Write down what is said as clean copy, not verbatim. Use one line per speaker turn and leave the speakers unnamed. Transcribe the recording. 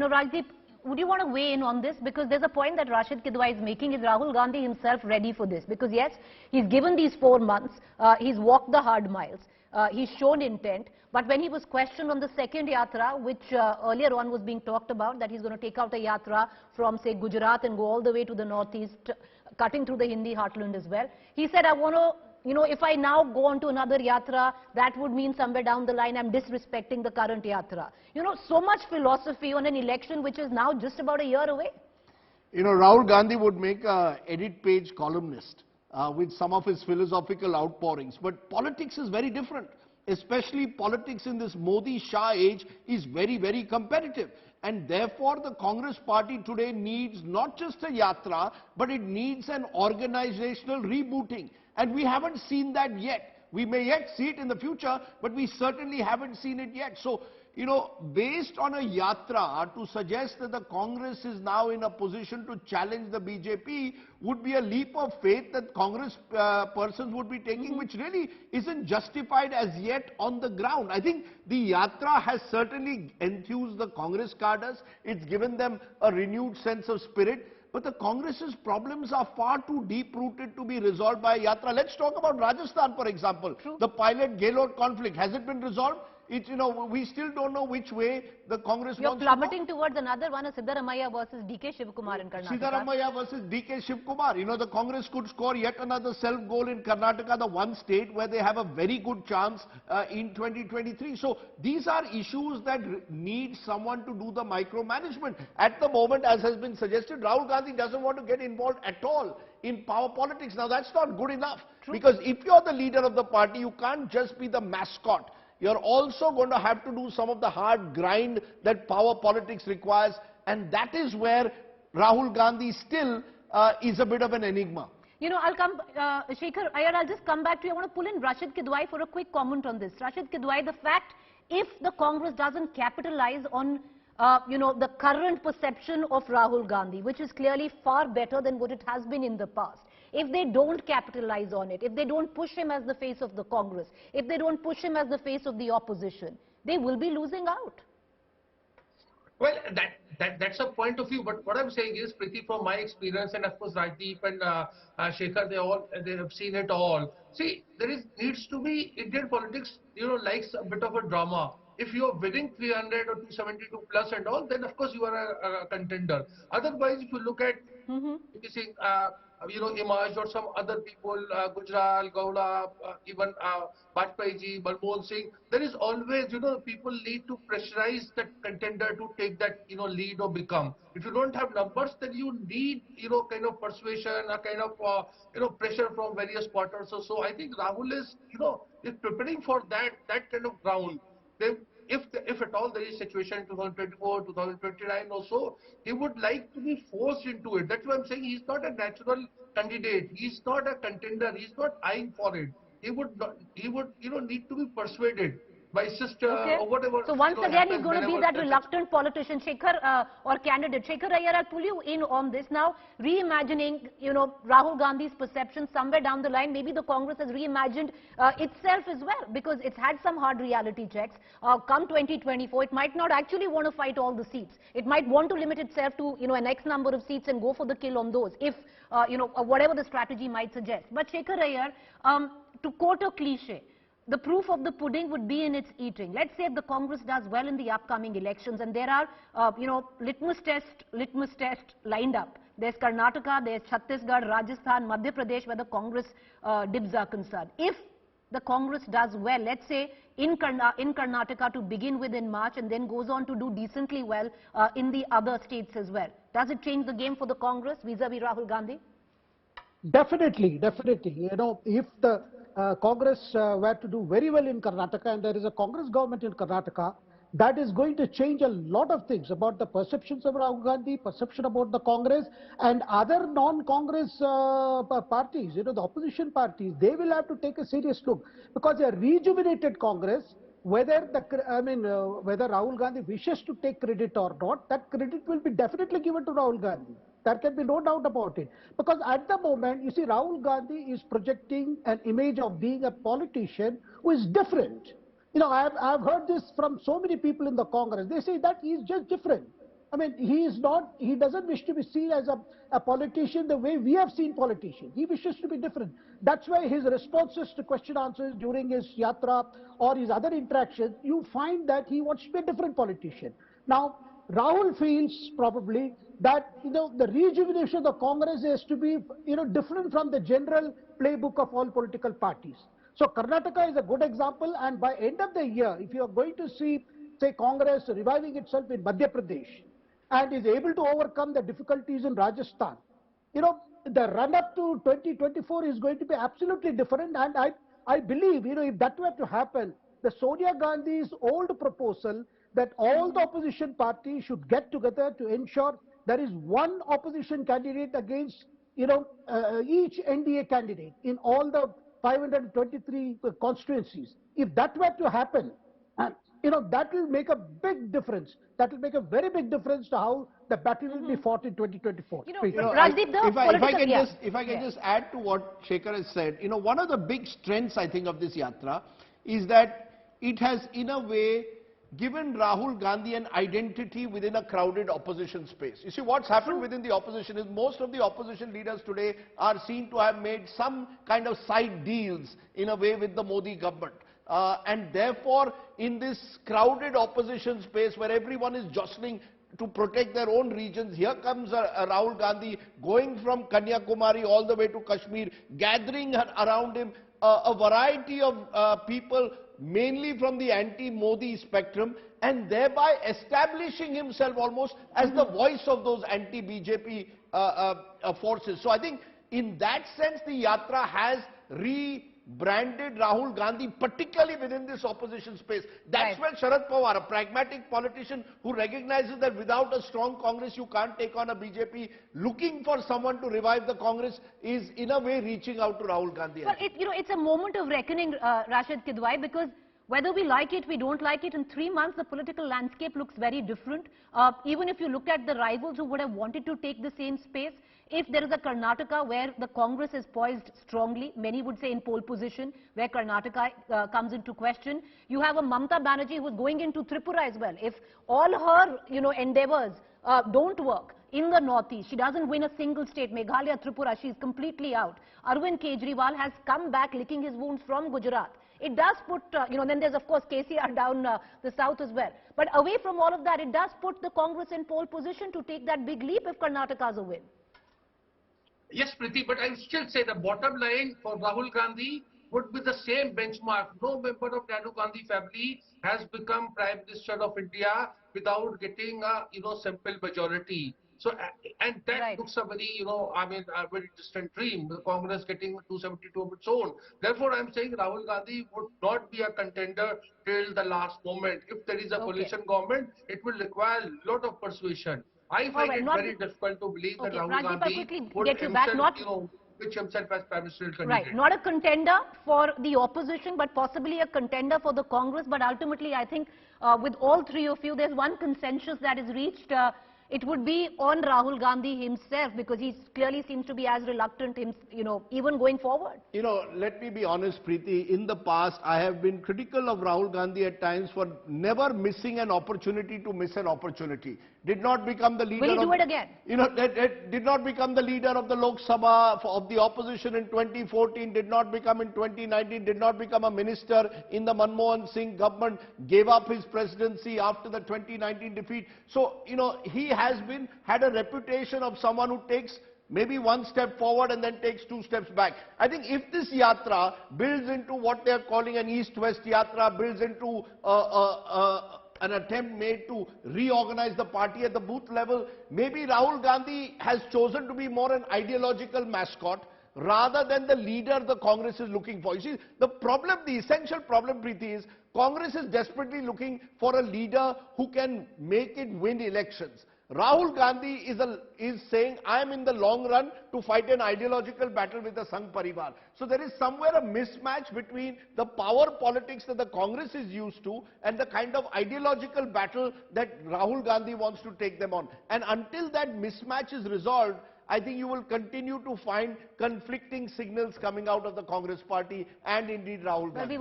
Rajdeep, would you want to weigh in on this? Because there's a point that Rashid Kidwai is making. Is Rahul Gandhi himself ready for this? Because yes, he's given these 4 months, he's walked the hard miles, he's shown intent. But when he was questioned on the second yatra, which earlier on was being talked about, that he's going to take out a yatra from, say, Gujarat and go all the way to the northeast, cutting through the Hindi heartland as well, he said, I want to, if I now go on to another yatra, that would mean somewhere down the line I'm disrespecting the current yatra. So much philosophy on an election which is now just about a year away.
Rahul Gandhi would make an edit page columnist with some of his philosophical outpourings. But politics is very different. Especially politics in this Modi-shah age is very, very competitive. And therefore, the Congress party today needs not just a yatra, but it needs an organizational rebooting. And we haven't seen that yet. We may yet see it in the future, but we certainly haven't seen it yet. So, based on a yatra, to suggest that the Congress is now in a position to challenge the BJP would be a leap of faith that Congress persons would be taking, which really isn't justified as yet on the ground. I think the yatra has certainly enthused the Congress cadres. It's given them a renewed sense of spirit. But the Congress's problems are far too deep-rooted to be resolved by a yatra. Let's talk about Rajasthan, for example.
True.
The pilot-Gaylord conflict. Has it been resolved? We still don't know which way the Congress wants to go.
You're plummeting towards another one, Siddaramaiah versus DK Shivkumar in Karnataka.
Siddaramaiah versus DK Shivkumar. The Congress could score yet another self-goal in Karnataka, the one state where they have a very good chance in 2023. So these are issues that need someone to do the micromanagement. At the moment, as has been suggested, Rahul Gandhi doesn't want to get involved at all in power politics. Now that's not good enough.
True.
Because if you're the leader of the party, you can't just be the mascot. You're also going to have to do some of the hard grind that power politics requires, and that is where Rahul Gandhi still is a bit of an enigma.
I'll come, Shekhar Iyer, I'll just come back to you. I want to pull in Rashid Kidwai for a quick comment on this. Rashid Kidwai, the fact, if the Congress doesn't capitalize on the current perception of Rahul Gandhi, which is clearly far better than what it has been in the past, if they don't capitalize on it, if they don't push him as the face of the Congress, if they don't push him as the face of the opposition, they will be losing out.
Well, that's a point of view, but what I'm saying is, Preeti, from my experience, and of course Rajdeep and Shekhar, they have seen it all. See, needs to be, Indian politics, likes a bit of a drama. If you're winning 300 or 272 plus and all, then of course you are a contender. Otherwise, if you look at, Imaj or some other people, Gujral, Gowda, even Bajpayee ji, Manmohan Singh, there is always, people need to pressurize that contender to take that, lead or become. If you don't have numbers, then you need, kind of persuasion, a kind of, pressure from various quarters or so. I think Rahul is, is preparing for that kind of ground. Then, if at all there is situation in 2024, 2029 or so, he would like to be forced into it. That's why I'm saying he's not a natural candidate. He's not a contender. He's not eyeing for it. He would need to be persuaded by sister or whatever.
So once again, he's going to be that reluctant politician, Shekhar, or candidate. Shekhar Iyer, I'll pull you in on this now. Reimagining, Rahul Gandhi's perception somewhere down the line. Maybe the Congress has reimagined itself as well, because it's had some hard reality checks. Come 2024, it might not actually want to fight all the seats. It might want to limit itself to, an X number of seats and go for the kill on those, if, whatever the strategy might suggest. But Shekhar Iyer, to quote a cliche, the proof of the pudding would be in its eating. Let's say if the Congress does well in the upcoming elections, and there are, litmus test lined up. There's Karnataka, there's Chhattisgarh, Rajasthan, Madhya Pradesh, where the Congress dibs are concerned. If the Congress does well, let's say in Karnataka to begin with in March, and then goes on to do decently well in the other states as well, does it change the game for the Congress vis-a-vis Rahul Gandhi?
Definitely, definitely. If the Congress were to do very well in Karnataka, and there is a Congress government in Karnataka, that is going to change a lot of things about the perceptions of Rahul Gandhi, perception about the Congress and other non-Congress parties, the opposition parties. They will have to take a serious look, because a rejuvenated Congress, whether whether Rahul Gandhi wishes to take credit or not, that credit will be definitely given to Rahul Gandhi. There can be no doubt about it. Because at the moment, you see, Rahul Gandhi is projecting an image of being a politician who is different. I've heard this from so many people in the Congress. They say that he is just different. I mean, he doesn't wish to be seen as a politician the way we have seen politicians. He wishes to be different. That's why his responses to question answers during his yatra or his other interactions, you find that he wants to be a different politician. Now, Rahul feels probably that, the rejuvenation of the Congress is to be, different from the general playbook of all political parties. So Karnataka is a good example, and by end of the year, if you are going to see, say, Congress reviving itself in Madhya Pradesh and is able to overcome the difficulties in Rajasthan, the run-up to 2024 is going to be absolutely different. And I believe, if that were to happen, the Sonia Gandhi's old proposal that all the opposition parties should get together to ensure there is one opposition candidate against, each NDA candidate in all the 523 constituencies. If that were to happen, and that will make a big difference. That will make a very big difference to how the battle will be fought in 2024.
Rajdeep,
if I can just add to what Shekhar has said, one of the big strengths, I think, of this yatra is that it has, in a way, given Rahul Gandhi an identity within a crowded opposition space. You see, what's happened within the opposition is most of the opposition leaders today are seen to have made some kind of side deals, in a way, with the Modi government. And therefore, in this crowded opposition space where everyone is jostling to protect their own regions, here comes Rahul Gandhi going from Kanyakumari all the way to Kashmir, gathering around him a variety of people, mainly from the anti-Modi spectrum, and thereby establishing himself almost as the voice of those anti-BJP forces. So I think in that sense, the yatra has rebranded Rahul Gandhi, particularly within this opposition space. That's where Sharad Pawar, a pragmatic politician who recognizes that without a strong Congress, you can't take on a BJP, looking for someone to revive the Congress, is in a way reaching out to Rahul Gandhi.
Well, it's a moment of reckoning, Rashid Kidwai, because whether we like it, we don't like it, in 3 months the political landscape looks very different. Even if you look at the rivals who would have wanted to take the same space, if there is a Karnataka where the Congress is poised strongly, many would say in pole position, where Karnataka comes into question, you have a Mamata Banerjee who is going into Tripura as well. If all her, endeavors don't work in the northeast, she doesn't win a single state, Meghalaya, Tripura, she's completely out. Arvind Kejriwal has come back licking his wounds from Gujarat. It does put, then there's of course KCR down the south as well. But away from all of that, it does put the Congress in pole position to take that big leap if Karnataka is a win.
Yes, Preeti, but I still say the bottom line for Rahul Gandhi would be the same benchmark. No member of Nehru Gandhi family has become Prime Minister of India without getting a, simple majority. So, and that looks a very, a very distant dream, the Congress getting 272 of its own. Therefore, I'm saying Rahul Gandhi would not be a contender till the last moment. If there is a coalition government, it will require a lot of persuasion. I find it very difficult to believe that Rahul Gandhi would himself, pitch himself as Prime Minister candidate.
Right, not a contender for the opposition, but possibly a contender for the Congress. But ultimately, I think with all three of you, there's one consensus that is reached. It would be on Rahul Gandhi himself, because he clearly seems to be as reluctant, even going forward.
Let me be honest, Preeti. In the past, I have been critical of Rahul Gandhi at times for never missing an opportunity to miss an opportunity. Did not become the leader.
Will he do it again?
Did not become the leader of the Lok Sabha of the opposition in 2014. Did not become in 2019. Did not become a minister in the Manmohan Singh government. Gave up his presidency after the 2019 defeat. So he has had a reputation of someone who takes maybe one step forward and then takes 2 steps back. I think if this yatra builds into what they are calling an east-west yatra, builds into an attempt made to reorganize the party at the booth level, maybe Rahul Gandhi has chosen to be more an ideological mascot rather than the leader the Congress is looking for. You see, the essential problem, Preeti, is Congress is desperately looking for a leader who can make it win elections. Rahul Gandhi is saying, I am in the long run to fight an ideological battle with the Sangh Parivar. So there is somewhere a mismatch between the power politics that the Congress is used to and the kind of ideological battle that Rahul Gandhi wants to take them on. And until that mismatch is resolved, I think you will continue to find conflicting signals coming out of the Congress party and indeed Rahul Gandhi.